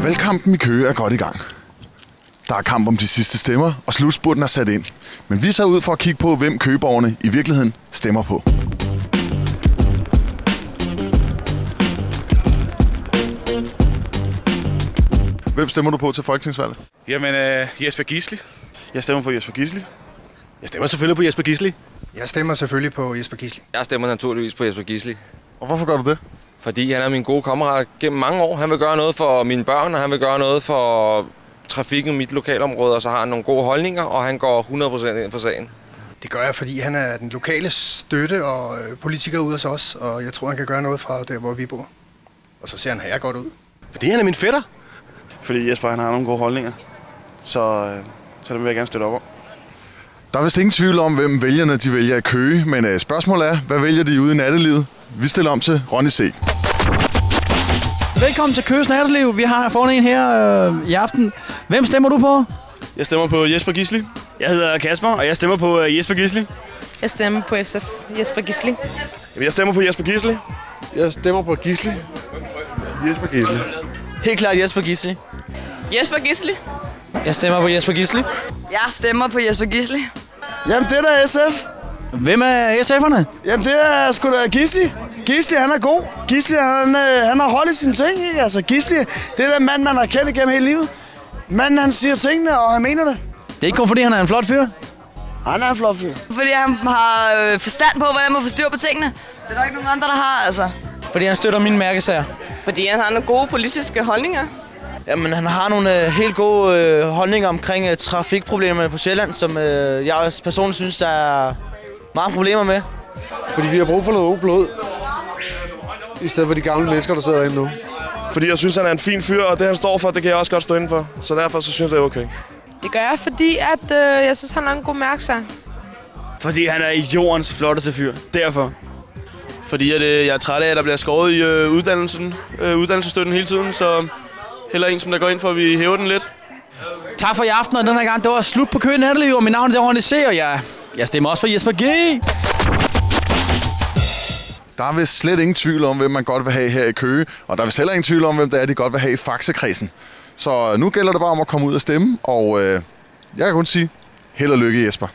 Valgkampen i Køge er godt i gang. Der er kamp om de sidste stemmer, og slutspurten er sat ind. Men vi er ud for at kigge på, hvem køgeborgerne i virkeligheden stemmer på. Hvem stemmer du på til folketingsvalget? Jamen, Jesper Gisli. Jeg stemmer på Jesper Gisli. Jeg stemmer selvfølgelig på Jesper Gisli. Jeg stemmer selvfølgelig på Jesper Gisli. Jeg stemmer naturligvis på Jesper Gisli. Og hvorfor gør du det? Fordi han er min gode kammerat gennem mange år. Han vil gøre noget for mine børn, og han vil gøre noget for trafikken i mit lokalområde, og så har han nogle gode holdninger, og han går 100% ind for sagen. Det gør jeg, fordi han er den lokale støtte og politiker ude hos os, og jeg tror, han kan gøre noget fra der, hvor vi bor. Og så ser han her godt ud. Fordi han er min fætter. Fordi Jesper han har nogle gode holdninger. Så dem vil jeg gerne støtte op om. Der er vist ingen tvivl om, hvem vælgerne de vælger i Køge, men spørgsmålet er, hvad vælger de ude i nattelivet? Vi stiller om til Ronny C. Velkommen til Køges Natteliv. Vi har foran en her i aften. Hvem stemmer du på? Jeg stemmer på Jesper Gisli. Jeg hedder Kasper, og jeg stemmer på Jesper Gisli. Jeg stemmer på Jesper Gisli. Jeg stemmer på Jesper Gisli. Jeg stemmer på Gisli. Jesper Gisli. Helt klart Jesper Gisli. Jesper Gisli. Jeg stemmer på Jesper Gisli. Jeg stemmer på Jesper Gisli. Jamen, det er da SF. Hvem er SF'erne? Jamen, det er sgu da Gisli. Gisli, han er god. Gisli, han har holdt i sine ting, ikke? Altså, Gisli, det er den mand, man har kendt igennem hele livet. Manden, han siger tingene, og han mener det. Det er ikke kun fordi, han er en flot fyr. Han er en flot fyr. Fordi han har forstand på, hvordan man får styr på tingene. Det er der ikke nogen andre, der har, altså. Fordi han støtter mine mærkesager. Fordi han har nogle gode politiske holdninger. Jamen, han har nogle helt gode holdninger omkring trafikproblemerne på Sjælland, som jeg personligt synes, der er meget problemer med. Fordi vi har brug for noget ung blod. I stedet for de gamle mennesker, der sidder derinde nu. Fordi jeg synes, han er en fin fyr, og det han står for, det kan jeg også godt stå inden for. Så derfor så synes jeg, det er okay. Det gør jeg, fordi at, jeg synes, han har en god mærkesag. Fordi han er jordens flotteste fyr. Derfor. Fordi jeg er træt af, at der bliver skåret i uddannelsesstøtten hele tiden, så heller en, som der går ind for, at vi hæver den lidt. Tak for i aften, og den her gang, det var slut på Køge Natteliv, og mit navn er Ronny C, og jeg stemmer også på Jesper G. Der er vist slet ingen tvivl om, hvem man godt vil have her i Køge, og der er vist heller ingen tvivl om, hvem det er, de godt vil have i Faxe-kredsen. Så nu gælder det bare om at komme ud og stemme, og jeg kan kun sige, held og lykke, Jesper.